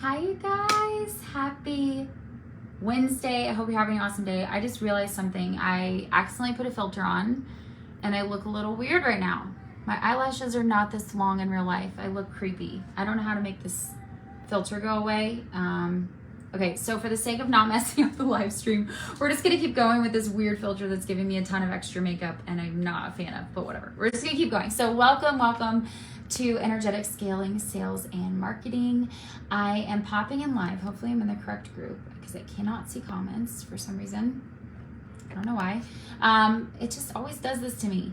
Hi, you guys. Happy Wednesday. I hope you're having an awesome day. I just realized something. I accidentally put a filter on and I look a little weird right now. My eyelashes are not this long in real life. I look creepy. I don't know how to make this filter go away. Okay, so for the sake of not messing up the live stream, we're just gonna keep going with this weird filter that's giving me a ton of extra makeup and I'm not a fan of, but whatever. We're just gonna keep going. So welcome to Energetic Scaling, Sales, and Marketing. I am popping in live. Hopefully I'm in the correct group because I cannot see comments for some reason. I don't know why. It just always does this to me.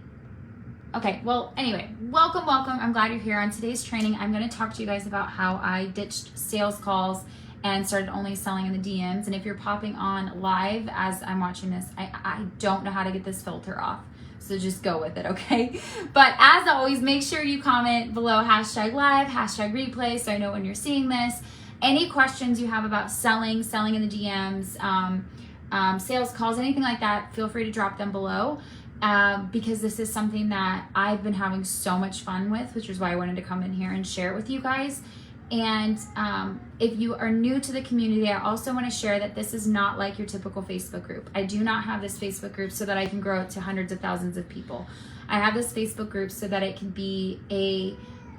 Okay, well, anyway, welcome. I'm glad you're here. On today's training, I'm gonna talk to you guys about how I ditched sales calls and started only selling in the DMs. And if you're popping on live as I'm watching this, I don't know how to get this filter off. So just go with it, okay? But as always, make sure you comment below #live, #replay, so I know when you're seeing this. Any questions you have about selling in the DMs, sales calls, anything like that, feel free to drop them below. Because this is something that I've been having so much fun with, which is why I wanted to come in here and share it with you guys. And if you are new to the community, I also want to share that this is not like your typical Facebook group. I do not have this Facebook group so that I can grow it to hundreds of thousands of people. I have this Facebook group so that it can be a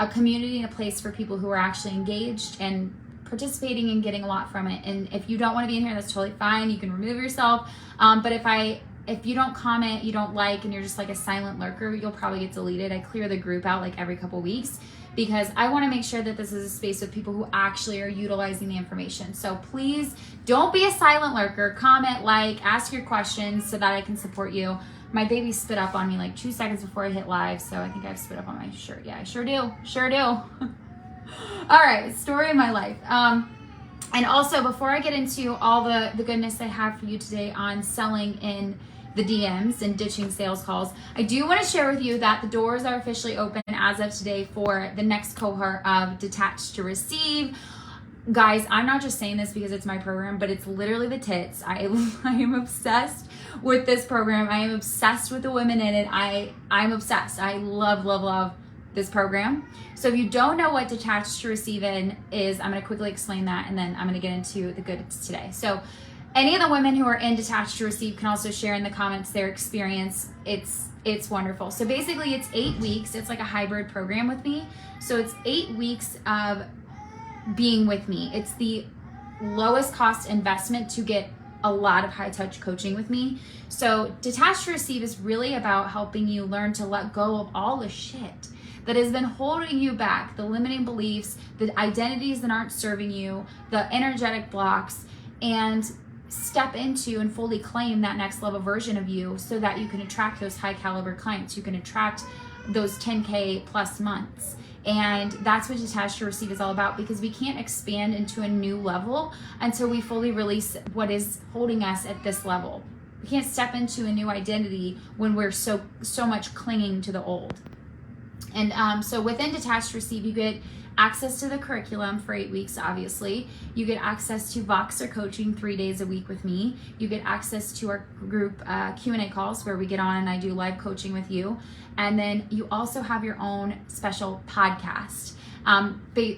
community and a place for people who are actually engaged and participating and getting a lot from it. And if you don't want to be in here, that's totally fine. You can remove yourself. But if you don't comment, you don't like, and you're just like a silent lurker, you'll probably get deleted. I clear the group out like every couple weeks because I want to make sure that this is a space of people who actually are utilizing the information. So please don't be a silent lurker. Comment, like, ask your questions so that I can support you. My baby spit up on me like 2 seconds before I hit live, so I think I've spit up on my shirt. Yeah, I sure do. All right, story of my life. And also, before I get into all the goodness I have for you today on selling in the DMs and ditching sales calls, I do want to share with you that the doors are officially open as of today for the next cohort of Detached to Receive. Guys, I'm not just saying this because it's my program, but it's literally the tits. I am obsessed with this program. I am obsessed with the women in it. I'm obsessed. I love this program. So if you don't know what Detached to Receive is, I'm going to quickly explain that, and then I'm going to get into the goods today. So any of the women who are in Detached to Receive can also share in the comments their experience. It's wonderful. So basically it's 8 weeks. It's like a hybrid program with me. So it's 8 weeks of being with me. It's the lowest cost investment to get a lot of high touch coaching with me. So Detached to Receive is really about helping you learn to let go of all the shit that has been holding you back, the limiting beliefs, the identities that aren't serving you, the energetic blocks, and step into and fully claim that next level version of you so that you can attract those high caliber clients. You can attract those 10K plus months. And that's what Detached to Receive is all about, because we can't expand into a new level until we fully release what is holding us at this level. We can't step into a new identity when we're so much clinging to the old. And so within Detached to Receive, you get access to the curriculum for 8 weeks, obviously. You get access to Voxer coaching 3 days a week with me. You get access to our group Q&A calls where we get on and I do live coaching with you. And then you also have your own special podcast.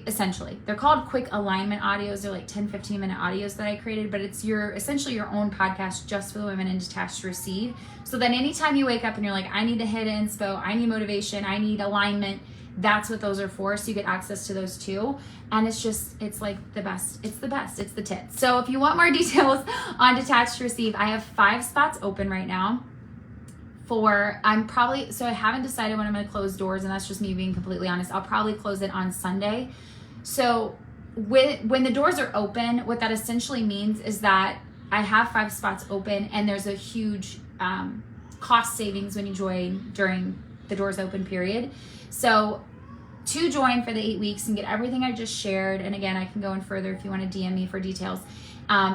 Essentially, they're called quick alignment audios. They're like 10-15 minute audios that I created, but it's essentially your own podcast just for the women in Detached to Receive. So then anytime you wake up and you're like, I need to hit inspo, I need motivation, I need alignment, that's what those are for. So you get access to those too. And it's like the best. It's the best. It's the tits. So if you want more details on Detached to Receive, I have 5 spots open right now. I haven't decided when I'm going to close doors, and that's just me being completely honest. I'll probably close it on Sunday. So when the doors are open, what that essentially means is that I have 5 spots open, and there's a huge cost savings when you join during the doors open period. So to join for the 8 weeks and get everything I just shared, and again, I can go in further if you want to DM me for details,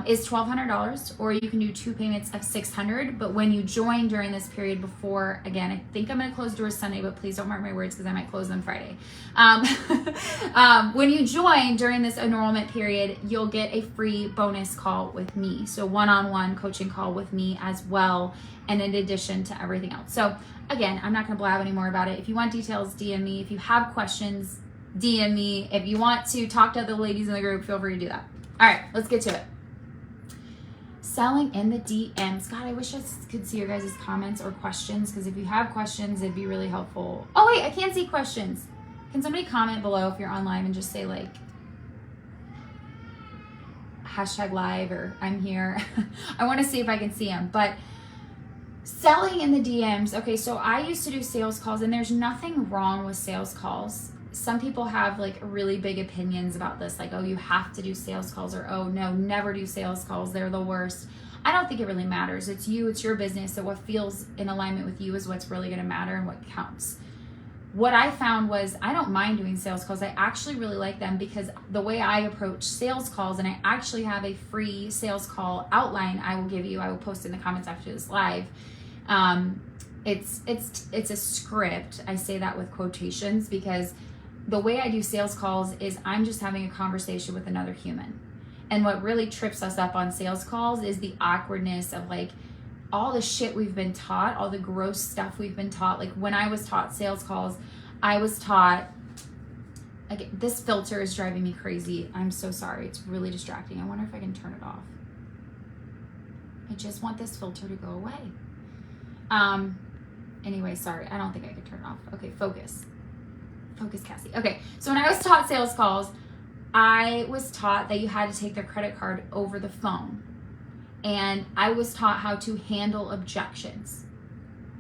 is $1,200, or you can do 2 payments of $600. But when you join during this period before, again, I think I'm going to close doors Sunday, but please don't mark my words because I might close them Friday. When you join during this enrollment period, you'll get a free bonus call with me. So one-on-one coaching call with me as well, and in addition to everything else. So again, I'm not going to blab any more about it. If you want details, DM me. If you have questions, DM me. If you want to talk to other ladies in the group, feel free to do that. All right, let's get to it. Selling in the DMs. God, I wish I could see your guys' comments or questions, because if you have questions, it'd be really helpful. Oh wait, I can't see questions. Can somebody comment below if you're online and just say like #live or I'm here? I want to see if I can see them. But selling in the DMs. Okay, so I used to do sales calls, and there's nothing wrong with sales calls. Some people have like really big opinions about this, like, oh, you have to do sales calls, or oh no, never do sales calls, they're the worst. I don't think it really matters. It's you, it's your business. So what feels in alignment with you is what's really going to matter and what counts. What I found was I don't mind doing sales calls. I actually really like them, because the way I approach sales calls, and I actually have a free sales call outline I will give you. I will post in the comments after this live. It's a script. I say that with quotations, because the way I do sales calls is I'm just having a conversation with another human. And what really trips us up on sales calls is the awkwardness of like all the shit we've been taught, all the gross stuff we've been taught. Like when I was taught sales calls, I was taught, like, this filter is driving me crazy. I'm so sorry. It's really distracting. I wonder if I can turn it off. I just want this filter to go away. Anyway, sorry. I don't think I could turn it off. Okay, focus. Focus, Cassie. Okay, so when I was taught sales calls, I was taught that you had to take their credit card over the phone. And I was taught how to handle objections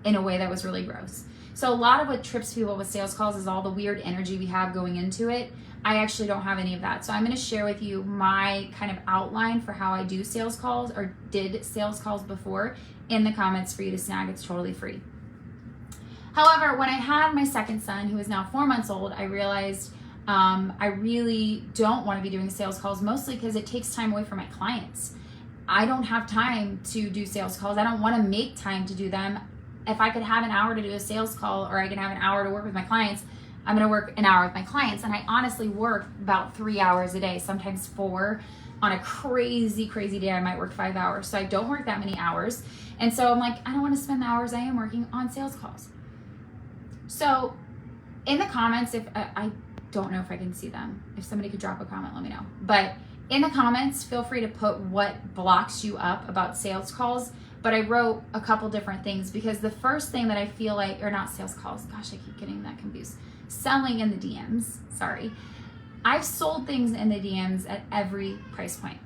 in a way that was really gross. So a lot of what trips people with sales calls is all the weird energy we have going into it. I actually don't have any of that. So I'm going to share with you my kind of outline for how I do sales calls, or did sales calls before, in the comments for you to snag. It's totally free. However, when I had my second son, who is now 4 months old, I realized I really don't want to be doing sales calls, mostly because it takes time away from my clients. I don't have time to do sales calls. I don't want to make time to do them. If I could have an hour to do a sales call, or I can have an hour to work with my clients, I'm going to work an hour with my clients. And I honestly work about 3 hours a day, sometimes 4. On a crazy, crazy day, I might work 5 hours. So I don't work that many hours. And so I'm like, I don't want to spend the hours I am working on sales calls. So in the comments, if I don't know if I can see them, if somebody could drop a comment, let me know. But in the comments, feel free to put what blocks you up about sales calls. But I wrote a couple different things, because the first thing that I feel like, or not sales calls, gosh, I keep getting that confused. Selling in the DMs, sorry. I've sold things in the DMs at every price point.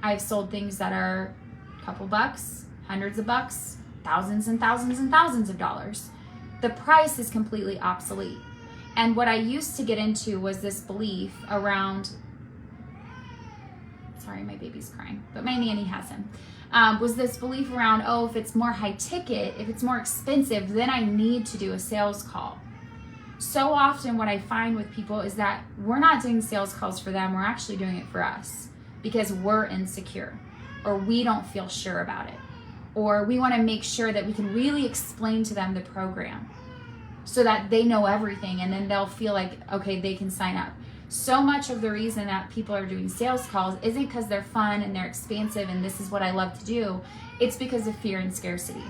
I've sold things that are a couple bucks, hundreds of bucks, thousands and thousands and thousands of dollars. The price is completely obsolete. And what I used to get into was this belief around, sorry, my baby's crying, but my nanny has him, was this belief around, oh, if it's more high ticket, if it's more expensive, then I need to do a sales call. So often what I find with people is that we're not doing sales calls for them, we're actually doing it for us, because we're insecure, or we don't feel sure about it, or we want to make sure that we can really explain to them the program so that they know everything, and then they'll feel like, okay, they can sign up. So much of the reason that people are doing sales calls isn't because they're fun and they're expansive and this is what I love to do. It's because of fear and scarcity.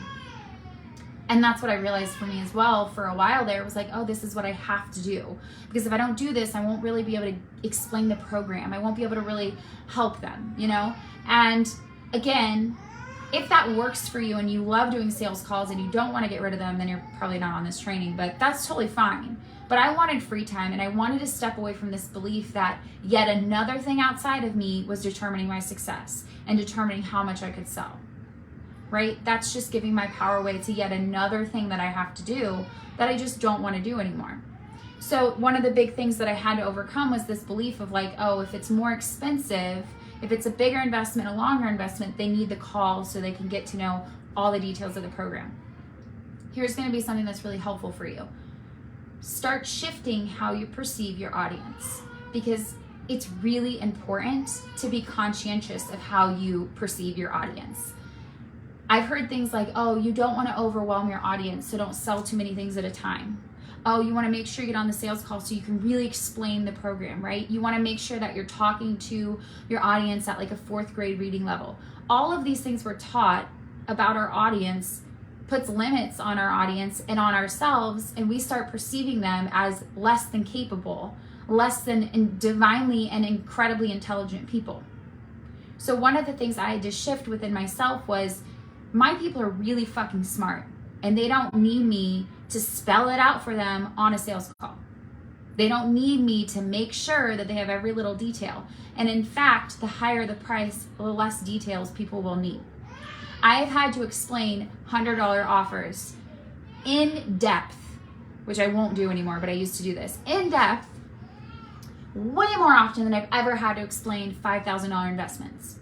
And that's what I realized for me as well. For a while there, it was like, oh, this is what I have to do. Because if I don't do this, I won't really be able to explain the program. I won't be able to really help them, you know? And again, if that works for you and you love doing sales calls and you don't want to get rid of them, then you're probably not on this training, but that's totally fine. But I wanted free time, and I wanted to step away from this belief that yet another thing outside of me was determining my success and determining how much I could sell, right? That's just giving my power away to yet another thing that I have to do that I just don't want to do anymore. So one of the big things that I had to overcome was this belief of like, oh, if it's more expensive, if it's a bigger investment, a longer investment, they need the call so they can get to know all the details of the program. Here's going to be something that's really helpful for you. Start shifting how you perceive your audience, because it's really important to be conscientious of how you perceive your audience. I've heard things like, oh, you don't want to overwhelm your audience, so don't sell too many things at a time. Oh, you want to make sure you get on the sales call so you can really explain the program, right? You want to make sure that you're talking to your audience at like a 4th grade reading level. All of these things we're taught about our audience puts limits on our audience and on ourselves, and we start perceiving them as less than capable, less than divinely and incredibly intelligent people. So one of the things I had to shift within myself was, my people are really fucking smart, and they don't need me to spell it out for them on a sales call. They don't need me to make sure that they have every little detail. And in fact, the higher the price, the less details people will need. I've had to explain $100 offers in depth, which I won't do anymore, but I used to do this, in depth, way more often than I've ever had to explain $5,000 investments.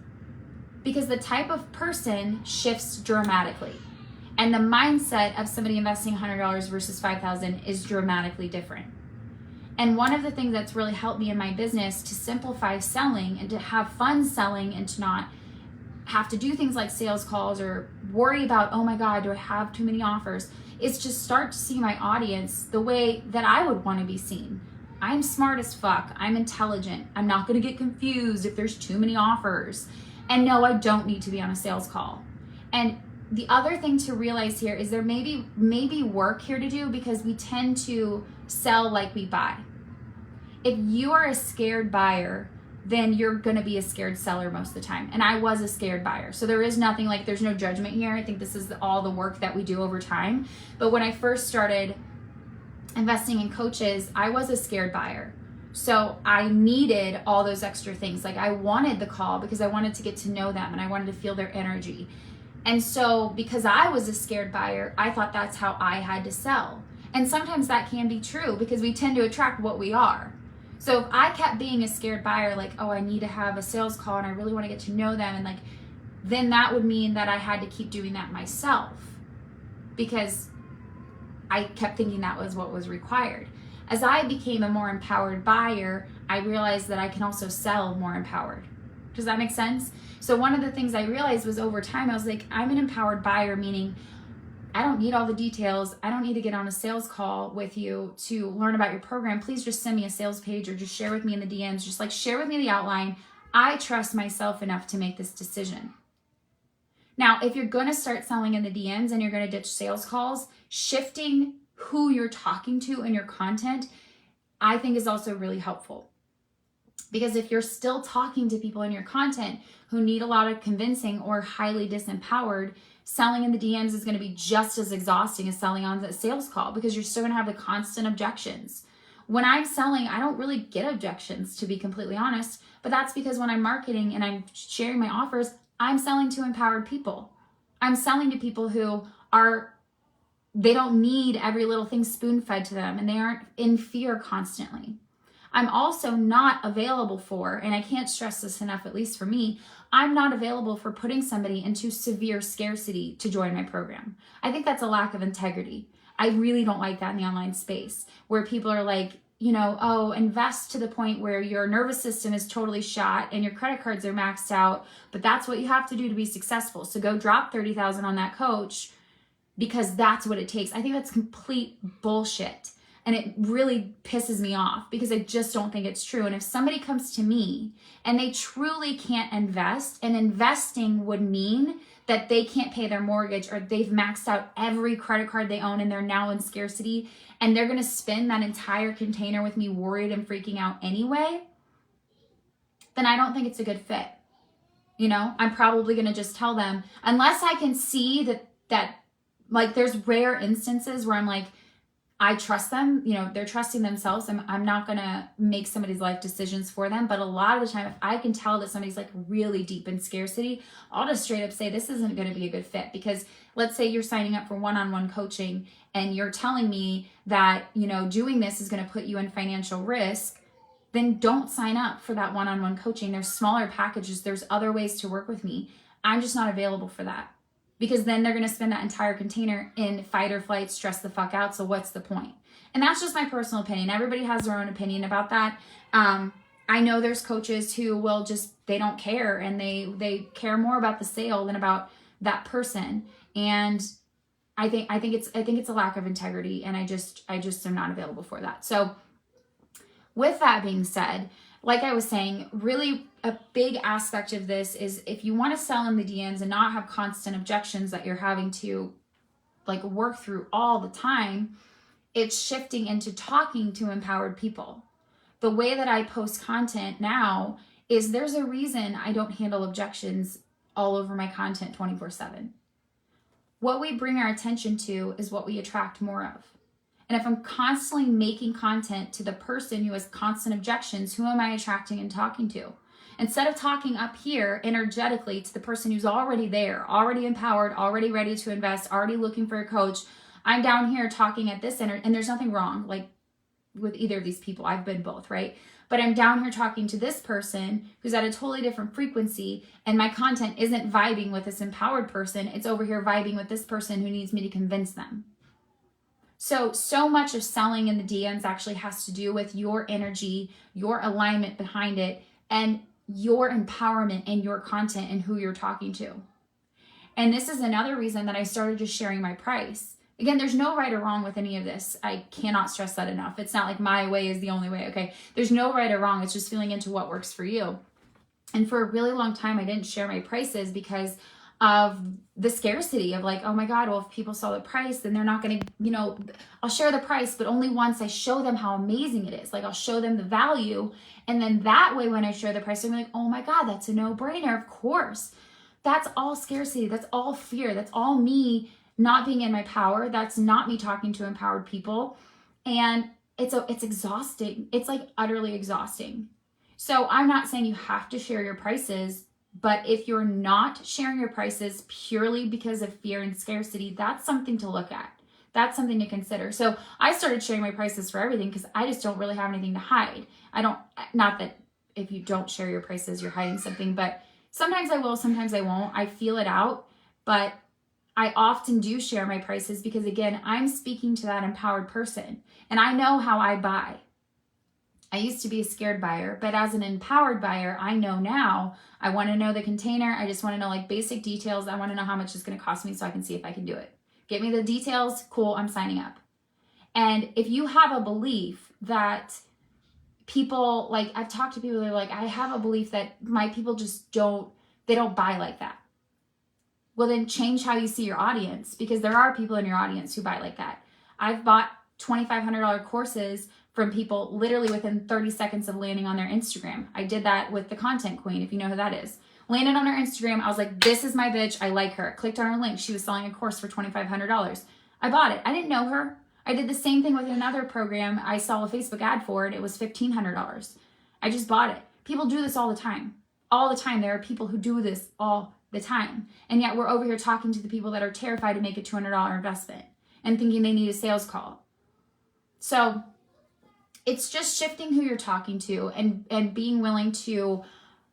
Because the type of person shifts dramatically. And the mindset of somebody investing $100 versus $5,000 is dramatically different. And one of the things that's really helped me in my business to simplify selling and to have fun selling and to not have to do things like sales calls or worry about, oh my God, do I have too many offers? Is just start to see my audience the way that I would want to be seen. I'm smart as fuck. I'm intelligent. I'm not going to get confused if there's too many offers. And no, I don't need to be on a sales call. And the other thing to realize here is there may be work here to do, because we tend to sell like we buy. If you are a scared buyer, then you're going to be a scared seller most of the time. And I was a scared buyer. So there is nothing like, there's no judgment here. I think this is all the work that we do over time. But when I first started investing in coaches, I was a scared buyer. So I needed all those extra things. Like I wanted the call because I wanted to get to know them and I wanted to feel their energy. And so because I was a scared buyer, I thought that's how I had to sell. And sometimes that can be true because we tend to attract what we are. So if I kept being a scared buyer, like, oh, I need to have a sales call and I really want to get to know them, and like, then that would mean that I had to keep doing that myself because I kept thinking that was what was required. As I became a more empowered buyer, I realized that I can also sell more empowered. Does that make sense? So one of the things I realized was over time, I was like, I'm an empowered buyer, meaning I don't need all the details. I don't need to get on a sales call with you to learn about your program. Please just send me a sales page or just share with me in the DMs. Just like share with me the outline. I trust myself enough to make this decision. Now, if you're going to start selling in the DMs and you're going to ditch sales calls, shifting who you're talking to in your content, I think is also really helpful. Because if you're still talking to people in your content who need a lot of convincing or highly disempowered, selling in the DMs is going to be just as exhausting as selling on the sales call because you're still going to have the constant objections. When I'm selling, I don't really get objections, to be completely honest, but that's because when I'm marketing and I'm sharing my offers, I'm selling to empowered people. I'm selling to people who they don't need every little thing spoon-fed to them and they aren't in fear constantly. I'm also not available for, and I can't stress this enough, at least for me, I'm not available for putting somebody into severe scarcity to join my program. I think that's a lack of integrity. I really don't like that in the online space where people are like, oh, invest to the point where your nervous system is totally shot and your credit cards are maxed out, but that's what you have to do to be successful. So go drop $30,000 on that coach because that's what it takes. I think that's complete bullshit. And it really pisses me off because I just don't think it's true. And if somebody comes to me and they truly can't invest, and investing would mean that they can't pay their mortgage or they've maxed out every credit card they own and they're now in scarcity and they're going to spend that entire container with me worried and freaking out anyway, then I don't think it's a good fit. I'm probably going to just tell them, unless I can see that like there's rare instances where I'm like, I trust them, they're trusting themselves. I'm not going to make somebody's life decisions for them. But a lot of the time, if I can tell that somebody's like really deep in scarcity, I'll just straight up say, this isn't going to be a good fit. Because let's say you're signing up for one-on-one coaching and you're telling me that, doing this is going to put you in financial risk, then don't sign up for that one-on-one coaching. There's smaller packages. There's other ways to work with me. I'm just not available for that. Because then they're going to spend that entire container in fight or flight, stress the fuck out. So what's the point? And that's just my personal opinion. Everybody has their own opinion about that. I know there's coaches who will they don't care and they care more about the sale than about that person. And I think it's a lack of integrity, and I just am not available for that. So with that being said, like I was saying, really a big aspect of this is if you want to sell in the DMs and not have constant objections that you're having to like work through all the time, it's shifting into talking to empowered people. The way that I post content now is there's a reason I don't handle objections all over my content 24/7. What we bring our attention to is what we attract more of. And if I'm constantly making content to the person who has constant objections, who am I attracting and talking to? Instead of talking up here energetically to the person who's already there, already empowered, already ready to invest, already looking for a coach, I'm down here talking at this and there's nothing wrong like with either of these people. I've been both, right? But I'm down here talking to this person who's at a totally different frequency, and my content isn't vibing with this empowered person. It's over here vibing with this person who needs me to convince them. So much of selling in the DMs actually has to do with your energy, your alignment behind it, and your empowerment in your content and who you're talking to. And this is another reason that I started just sharing my price. Again, there's no right or wrong with any of this. I cannot stress that enough. It's not like my way is the only way, okay? There's no right or wrong. It's just feeling into what works for you. And for a really long time, I didn't share my prices because of the scarcity of like, oh my God, well, if people saw the price, then they're not going to, I'll share the price, but only once I show them how amazing it is. Like I'll show them the value. And then that way, when I share the price, they're like, oh my God, that's a no-brainer. Of course. That's all scarcity. That's all fear. That's all me not being in my power. That's not me talking to empowered people. And it's exhausting. It's like utterly exhausting. So I'm not saying you have to share your prices, but if you're not sharing your prices purely because of fear and scarcity, that's something to look at. That's something to consider. So I started sharing my prices for everything because I just don't really have anything to hide. Not that if you don't share your prices, you're hiding something, but sometimes I will, sometimes I won't. I feel it out, but I often do share my prices because, again, I'm speaking to that empowered person and I know how I buy. I used to be a scared buyer, but as an empowered buyer, I know now. I want to know the container. I just want to know like basic details. I want to know how much it's going to cost me so I can see if I can do it. Get me the details. Cool. I'm signing up. And if you have a belief that people, like I've talked to people, they're like, I have a belief that my people just don't buy like that. Well, then change how you see your audience, because there are people in your audience who buy like that. I've bought $2,500 courses from people literally within 30 seconds of landing on their Instagram. I did that with the Content Queen, if you know who that is. Landed on her Instagram. I was like, this is my bitch. I like her. Clicked on her link. She was selling a course for $2,500. I bought it. I didn't know her. I did the same thing with another program I saw a Facebook ad for, and it was $1,500. I just bought it. People do this all the time. All the time. There are people who do this all the time. And yet we're over here talking to the people that are terrified to make a $200 investment and thinking they need a sales call. So it's just shifting who you're talking to and being willing to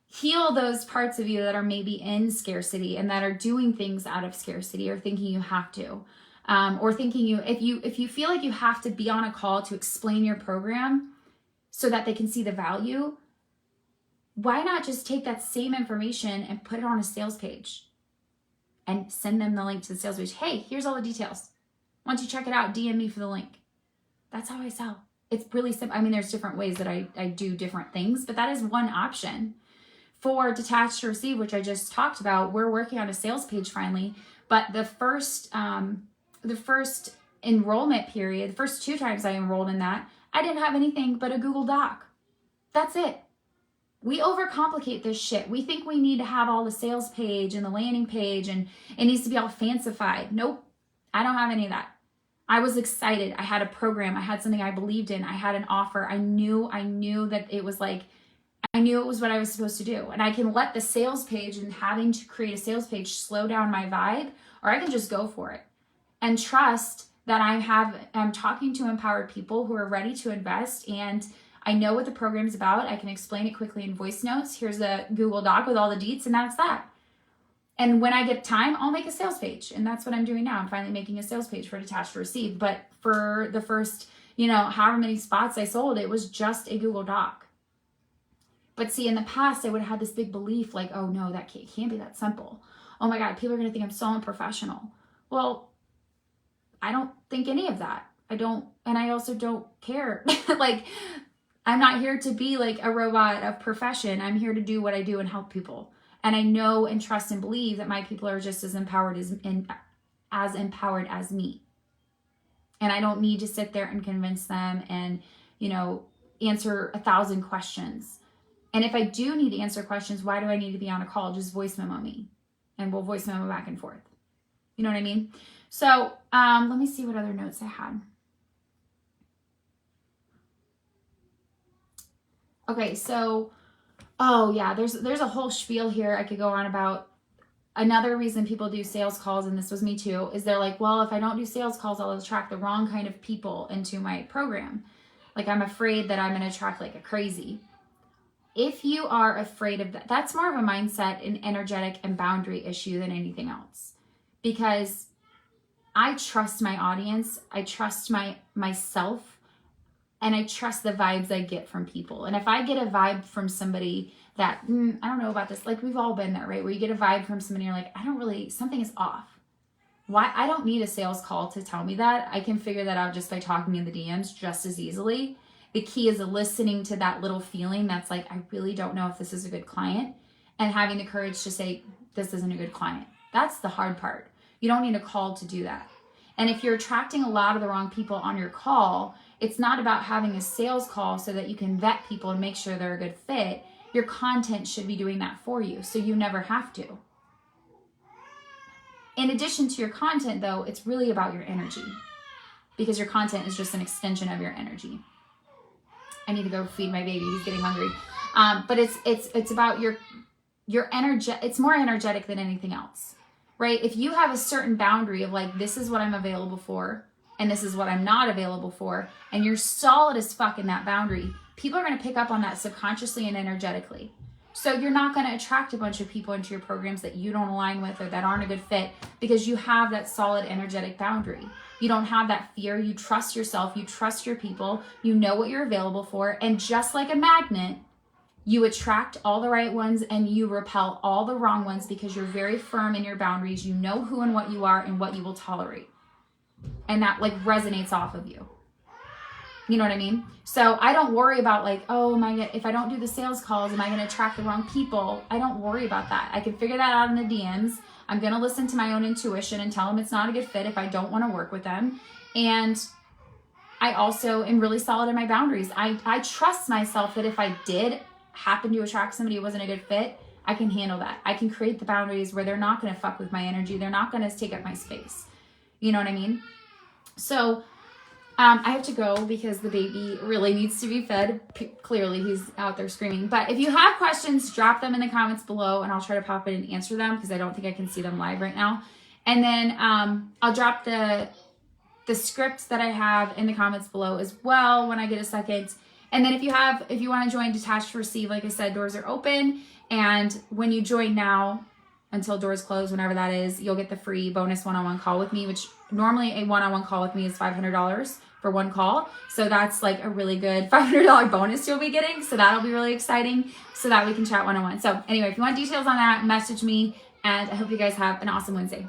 heal those parts of you that are maybe in scarcity and that are doing things out of scarcity or thinking you have to. Or thinking if you feel like you have to be on a call to explain your program so that they can see the value, why not just take that same information and put it on a sales page and send them the link to the sales page? Hey, here's all the details. Once you check it out, DM me for the link. That's how I sell. It's really simple. I mean, there's different ways that I do different things, but that is one option. For Detached to Receive, which I just talked about, we're working on a sales page finally, but the first enrollment period, the first 2 times I enrolled in that, I didn't have anything but a Google Doc. That's it. We overcomplicate this shit. We think we need to have all the sales page and the landing page and it needs to be all fancified. Nope. I don't have any of that. I was excited. I had a program. I had something I believed in. I had an offer. I knew that it was like, I knew it was what I was supposed to do. And I can let the sales page and having to create a sales page slow down my vibe, or I can just go for it and trust that I'm talking to empowered people who are ready to invest, and I know what the program's about. I can explain it quickly in voice notes. Here's a Google Doc with all the deets, and that's that. And when I get time, I'll make a sales page. And that's what I'm doing now. I'm finally making a sales page for Detached to Receive. But for the first, however many spots I sold, it was just a Google Doc. But see, in the past, I would have had this big belief like, oh no, that can't be that simple. Oh my God, people are going to think I'm so unprofessional. Well, I don't think any of that. And I also don't care. Like, I'm not here to be like a robot of profession. I'm here to do what I do and help people. And I know and trust and believe that my people are just as empowered as empowered as me. And I don't need to sit there and convince them and, answer 1,000 questions. And if I do need to answer questions, why do I need to be on a call? Just voice memo me and we'll voice memo back and forth. You know what I mean? So let me see what other notes I had. Okay, so, there's a whole spiel here I could go on about. Another reason people do sales calls, and this was me too, is they're like, well, if I don't do sales calls, I'll attract the wrong kind of people into my program. Like, I'm afraid that I'm going to attract like a crazy. If you are afraid of that, that's more of a mindset, an energetic and boundary issue than anything else. Because I trust my audience, I trust myself, and I trust the vibes I get from people. And if I get a vibe from somebody that, I don't know about this, like we've all been there, right? Where you get a vibe from somebody, you're like, something is off. Why? I don't need a sales call to tell me that. I can figure that out just by talking in the DMs just as easily. The key is listening to that little feeling that's like, I really don't know if this is a good client, and having the courage to say, this isn't a good client. That's the hard part. You don't need a call to do that. And if you're attracting a lot of the wrong people on your call, it's not about having a sales call so that you can vet people and make sure they're a good fit. Your content should be doing that for you, so you never have to. In addition to your content, though, it's really about your energy, because your content is just an extension of your energy. I need to go feed my baby. He's getting hungry. But it's about your energy. It's more energetic than anything else, right? If you have a certain boundary of like, this is what I'm available for, and this is what I'm not available for, and you're solid as fuck in that boundary, people are going to pick up on that subconsciously and energetically. So you're not going to attract a bunch of people into your programs that you don't align with or that aren't a good fit, because you have that solid energetic boundary. You don't have that fear. You trust yourself. You trust your people. You know what you're available for. And just like a magnet, you attract all the right ones and you repel all the wrong ones, because you're very firm in your boundaries. You know who and what you are and what you will tolerate. And that like resonates off of you. You know what I mean? So I don't worry about like, if I don't do the sales calls, am I going to attract the wrong people? I don't worry about that. I can figure that out in the DMs. I'm going to listen to my own intuition and tell them it's not a good fit if I don't want to work with them. And I also am really solid in my boundaries. I trust myself that if I did happen to attract somebody who wasn't a good fit, I can handle that. I can create the boundaries where they're not going to fuck with my energy. They're not going to take up my space. You know what I mean? So I have to go because the baby really needs to be fed. Clearly, he's out there screaming. But if you have questions, drop them in the comments below, and I'll try to pop in and answer them, because I don't think I can see them live right now. And then I'll drop the scripts that I have in the comments below as well when I get a second. And then if you want to join Detached to Receive, like I said, doors are open. And when you join now, until doors close, whenever that is, you'll get the free bonus one-on-one call with me, which normally a one-on-one call with me is $500 for one call. So that's like a really good $500 bonus you'll be getting. So that'll be really exciting, so that we can chat one-on-one. So anyway, if you want details on that, message me, and I hope you guys have an awesome Wednesday.